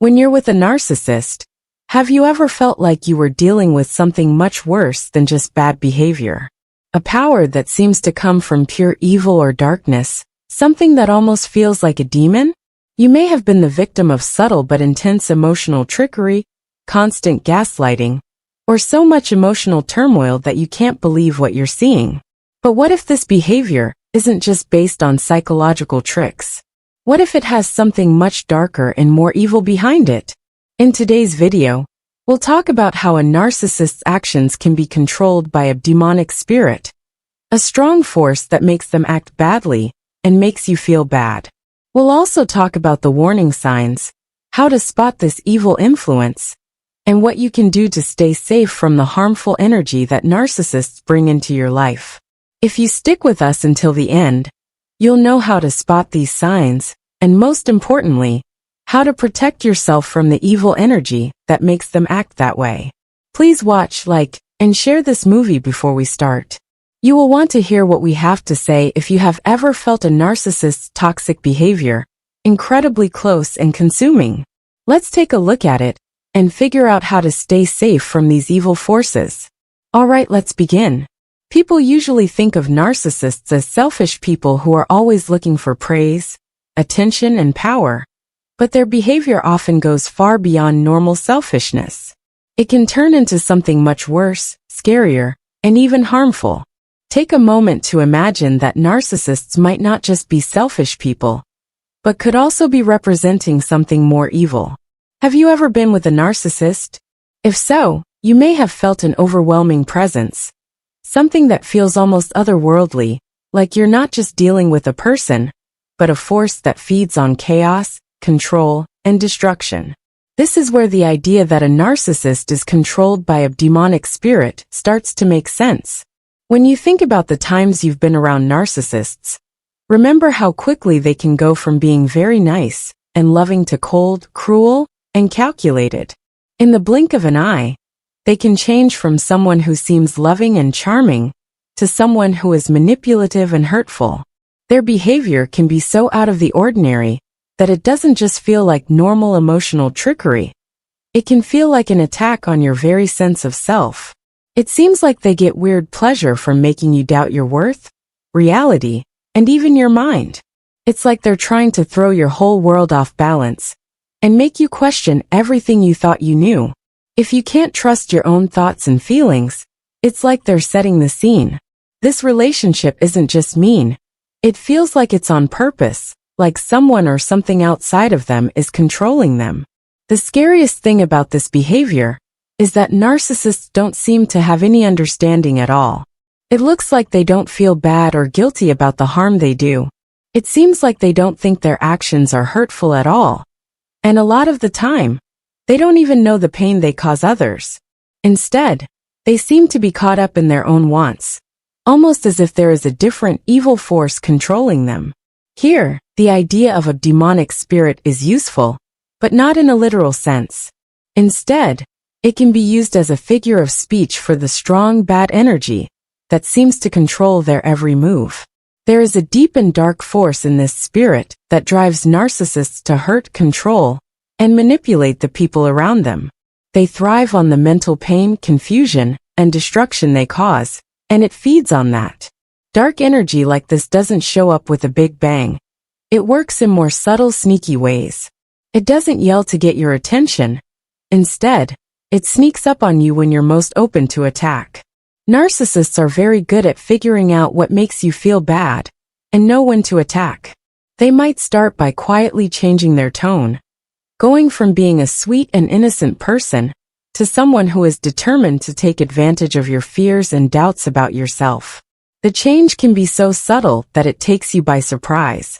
When you're with a narcissist, have you ever felt like you were dealing with something much worse than just bad behavior? A power that seems to come from pure evil or darkness, something that almost feels like a demon? You may have been the victim of subtle but intense emotional trickery, constant gaslighting, or so much emotional turmoil that you can't believe what you're seeing. But what if this behavior isn't just based on psychological tricks? What if it has something much darker and more evil behind it? In today's video, we'll talk about how a narcissist's actions can be controlled by a demonic spirit, a strong force that makes them act badly and makes you feel bad. We'll also talk about the warning signs, how to spot this evil influence, and what you can do to stay safe from the harmful energy that narcissists bring into your life. If you stick with us until the end, you'll know how to spot these signs, and most importantly, how to protect yourself from the evil energy that makes them act that way. Please watch, like, and share this movie before we start. You will want to hear what we have to say if you have ever felt a narcissist's toxic behavior, incredibly close and consuming. Let's take a look at it and figure out how to stay safe from these evil forces. Alright, let's begin. People usually think of narcissists as selfish people who are always looking for praise, attention, and power. But their behavior often goes far beyond normal selfishness. It can turn into something much worse, scarier, and even harmful. Take a moment to imagine that narcissists might not just be selfish people, but could also be representing something more evil. Have you ever been with a narcissist? If so, you may have felt an overwhelming presence, something that feels almost otherworldly, like you're not just dealing with a person, but a force that feeds on chaos, control, and destruction. This is where the idea that a narcissist is controlled by a demonic spirit starts to make sense. When you think about the times you've been around narcissists, remember how quickly they can go from being very nice and loving to cold, cruel, and calculated. In the blink of an eye, they can change from someone who seems loving and charming to someone who is manipulative and hurtful. Their behavior can be so out of the ordinary that it doesn't just feel like normal emotional trickery. It can feel like an attack on your very sense of self. It seems like they get weird pleasure from making you doubt your worth, reality, and even your mind. It's like they're trying to throw your whole world off balance and make you question everything you thought you knew. If you can't trust your own thoughts and feelings, it's like they're setting the scene. This relationship isn't just mean. It feels like it's on purpose, like someone or something outside of them is controlling them. The scariest thing about this behavior is that narcissists don't seem to have any understanding at all. It looks like they don't feel bad or guilty about the harm they do. It seems like they don't think their actions are hurtful at all. And a lot of the time, they don't even know the pain they cause others. Instead, they seem to be caught up in their own wants, almost as if there is a different evil force controlling them. Here, the idea of a demonic spirit is useful, but not in a literal sense. Instead, it can be used as a figure of speech for the strong bad energy that seems to control their every move. There is a deep and dark force in this spirit that drives narcissists to hurt, control, and manipulate the people around them. They thrive on the mental pain, confusion, and destruction they cause, and it feeds on that. Dark energy like this doesn't show up with a big bang. It works in more subtle, sneaky ways. It doesn't yell to get your attention. Instead, it sneaks up on you when you're most open to attack. Narcissists are very good at figuring out what makes you feel bad and know when to attack. They might start by quietly changing their tone, going from being a sweet and innocent person to someone who is determined to take advantage of your fears and doubts about yourself. The change can be so subtle that it takes you by surprise,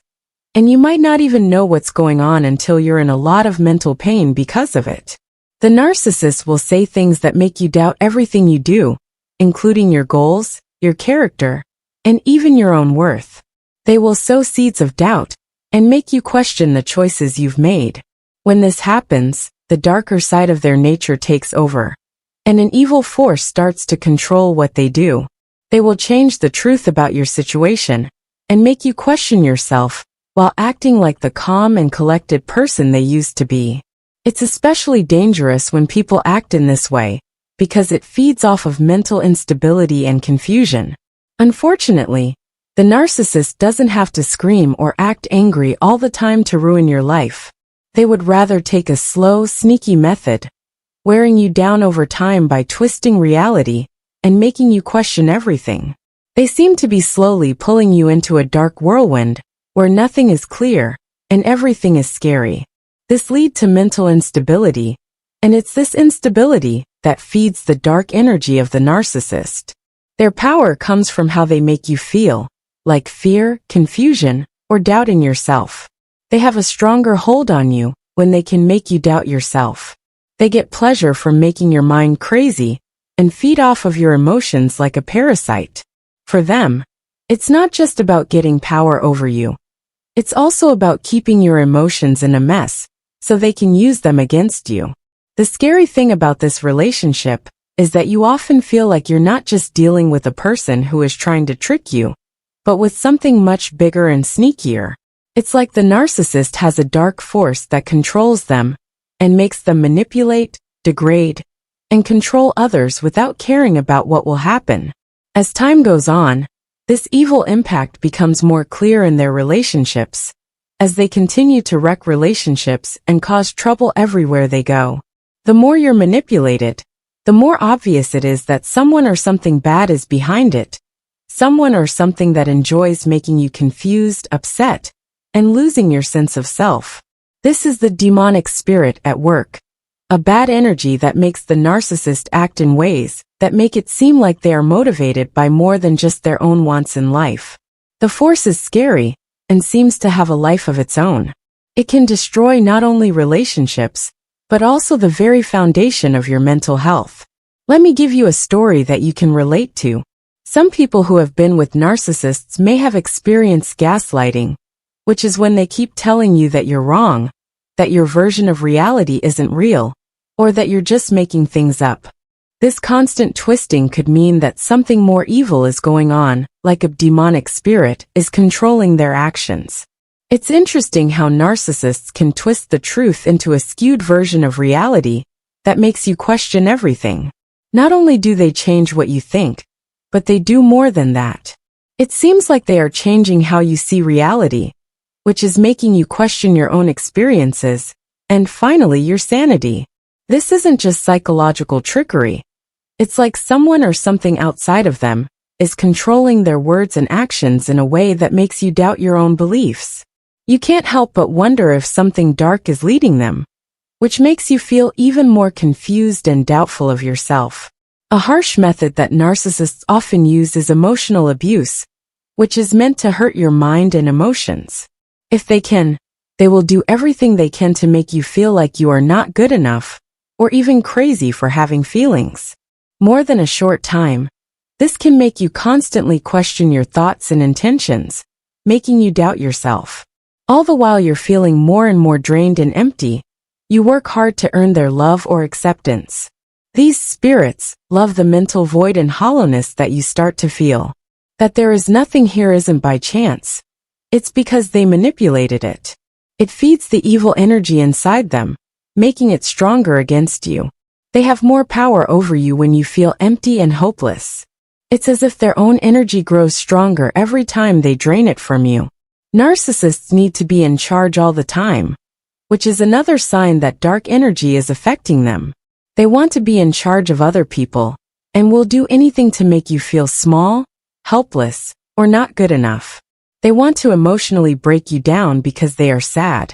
and you might not even know what's going on until you're in a lot of mental pain because of it. The narcissist will say things that make you doubt everything you do, including your goals, your character, and even your own worth. They will sow seeds of doubt and make you question the choices you've made. When this happens, the darker side of their nature takes over, and an evil force starts to control what they do. They will change the truth about your situation and make you question yourself while acting like the calm and collected person they used to be. It's especially dangerous when people act in this way, because it feeds off of mental instability and confusion. Unfortunately, the narcissist doesn't have to scream or act angry all the time to ruin your life. They would rather take a slow, sneaky method, wearing you down over time by twisting reality and making you question everything. They seem to be slowly pulling you into a dark whirlwind where nothing is clear and everything is scary. This leads to mental instability, and it's this instability that feeds the dark energy of the narcissist. Their power comes from how they make you feel, like fear, confusion, or doubting yourself. They have a stronger hold on you when they can make you doubt yourself. They get pleasure from making your mind crazy and feed off of your emotions like a parasite. For them, it's not just about getting power over you. It's also about keeping your emotions in a mess so they can use them against you. The scary thing about this relationship is that you often feel like you're not just dealing with a person who is trying to trick you, but with something much bigger and sneakier. It's like the narcissist has a dark force that controls them and makes them manipulate, degrade, and control others without caring about what will happen. As time goes on, this evil impact becomes more clear in their relationships, as they continue to wreck relationships and cause trouble everywhere they go. The more you're manipulated, the more obvious it is that someone or something bad is behind it, someone or something that enjoys making you confused, upset, and losing your sense of self. This is the demonic spirit at work, a bad energy that makes the narcissist act in ways that make it seem like they are motivated by more than just their own wants in life. The force is scary and seems to have a life of its own. It can destroy not only relationships, but also the very foundation of your mental health. Let me give you a story that you can relate to. Some people who have been with narcissists may have experienced gaslighting, which is when they keep telling you that you're wrong, that your version of reality isn't real, or that you're just making things up. This constant twisting could mean that something more evil is going on, like a demonic spirit is controlling their actions. It's interesting how narcissists can twist the truth into a skewed version of reality that makes you question everything. Not only do they change what you think, but they do more than that. It seems like they are changing how you see reality, which is making you question your own experiences, and finally your sanity. This isn't just psychological trickery. It's like someone or something outside of them is controlling their words and actions in a way that makes you doubt your own beliefs. You can't help but wonder if something dark is leading them, which makes you feel even more confused and doubtful of yourself. A harsh method that narcissists often use is emotional abuse, which is meant to hurt your mind and emotions. If they can, they will do everything they can to make you feel like you are not good enough, or even crazy for having feelings. More than a short time, this can make you constantly question your thoughts and intentions, making you doubt yourself. All the while you're feeling more and more drained and empty, you work hard to earn their love or acceptance. These spirits love the mental void and hollowness that you start to feel. That there is nothing here isn't by chance. It's because they manipulated it. It feeds the evil energy inside them, making it stronger against you. They have more power over you when you feel empty and hopeless. It's as if their own energy grows stronger every time they drain it from you. Narcissists need to be in charge all the time, which is another sign that dark energy is affecting them. They want to be in charge of other people, and will do anything to make you feel small, helpless, or not good enough. They want to emotionally break you down because they are sad.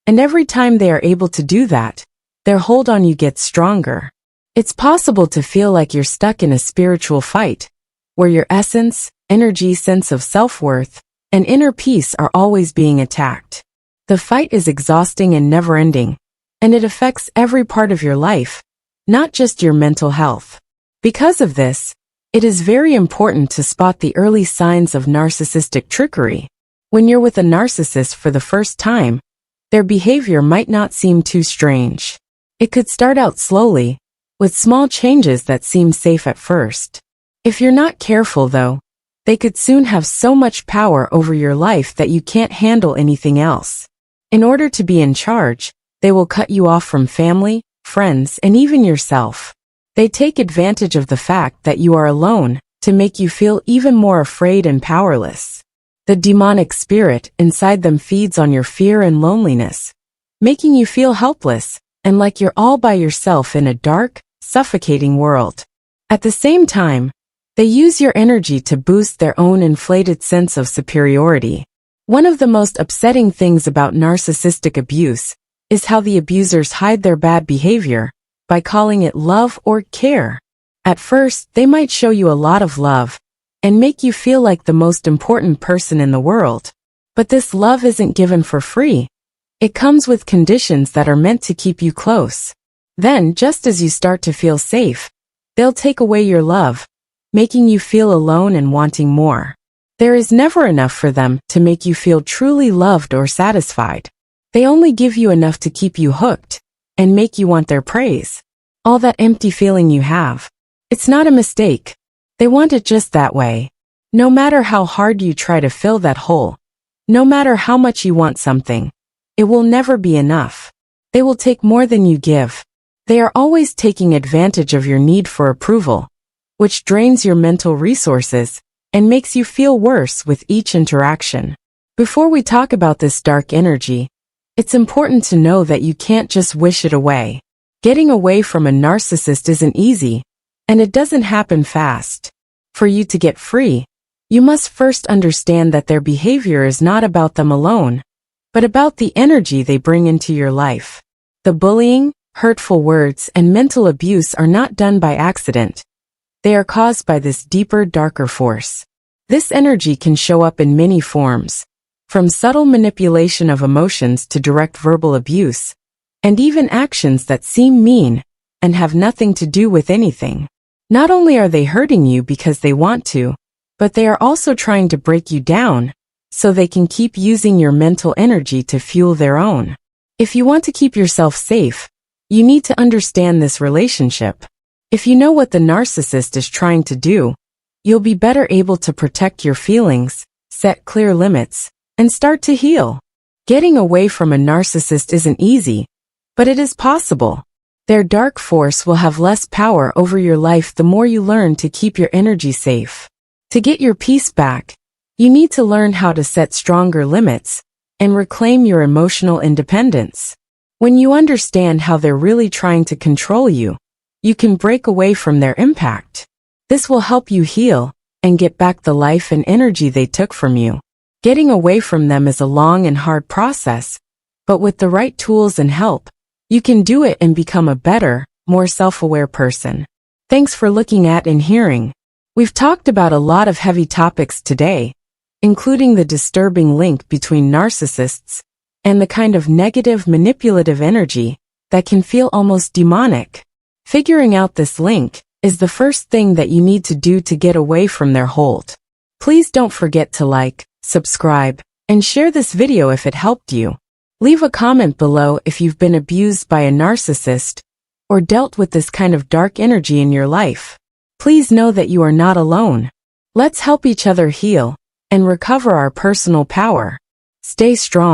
And every time they are able to do that, their hold on you gets stronger. It's possible to feel like you're stuck in a spiritual fight, where your essence, energy, sense of self-worth, and inner peace are always being attacked. The fight is exhausting and never-ending, and it affects every part of your life, not just your mental health. Because of this, it is very important to spot the early signs of narcissistic trickery. When you're with a narcissist for the first time, their behavior might not seem too strange. It could start out slowly, with small changes that seem safe at first. If you're not careful, though, they could soon have so much power over your life that you can't handle anything else. In order to be in charge, They will cut you off from family, friends, and even yourself. They take advantage of the fact that you are alone to make you feel even more afraid and powerless. The demonic spirit inside them feeds on your fear and loneliness, making you feel helpless and like you're all by yourself in a dark, suffocating world. At the same time, they use your energy to boost their own inflated sense of superiority. One of the most upsetting things about narcissistic abuse is how the abusers hide their bad behavior by calling it love or care. At first, they might show you a lot of love and make you feel like the most important person in the world. But this love isn't given for free. It comes with conditions that are meant to keep you close. Then, just as you start to feel safe, they'll take away your love, making you feel alone and wanting more. There is never enough for them to make you feel truly loved or satisfied. They only give you enough to keep you hooked and make you want their praise. All that empty feeling you have. It's not a mistake. They want it just that way. No matter how hard you try to fill that hole, no matter how much you want something, it will never be enough. They will take more than you give. They are always taking advantage of your need for approval, which drains your mental resources and makes you feel worse with each interaction. Before we talk about this dark energy, it's important to know that you can't just wish it away. Getting away from a narcissist isn't easy, and it doesn't happen fast. For you to get free, you must first understand that their behavior is not about them alone, but about the energy they bring into your life. The bullying, hurtful words, and mental abuse are not done by accident. They are caused by this deeper, darker force. This energy can show up in many forms, from subtle manipulation of emotions to direct verbal abuse, and even actions that seem mean and have nothing to do with anything. Not only are they hurting you because they want to, but they are also trying to break you down so they can keep using your mental energy to fuel their own. If you want to keep yourself safe, you need to understand this relationship. If you know what the narcissist is trying to do, you'll be better able to protect your feelings, set clear limits, and start to heal. Getting away from a narcissist isn't easy, but it is possible. Their dark force will have less power over your life the more you learn to keep your energy safe. To get your peace back, you need to learn how to set stronger limits and reclaim your emotional independence. When you understand how they're really trying to control you, you can break away from their impact. This will help you heal and get back the life and energy they took from you. Getting away from them is a long and hard process, but with the right tools and help, you can do it and become a better, more self-aware person. Thanks for looking at and hearing. We've talked about a lot of heavy topics today, including the disturbing link between narcissists and the kind of negative, manipulative energy that can feel almost demonic. Figuring out this link is the first thing that you need to do to get away from their hold. Please don't forget to like, subscribe, and share this video if it helped you. Leave a comment below if you've been abused by a narcissist or dealt with this kind of dark energy in your life. Please know that you are not alone. Let's help each other heal and recover our personal power. Stay strong.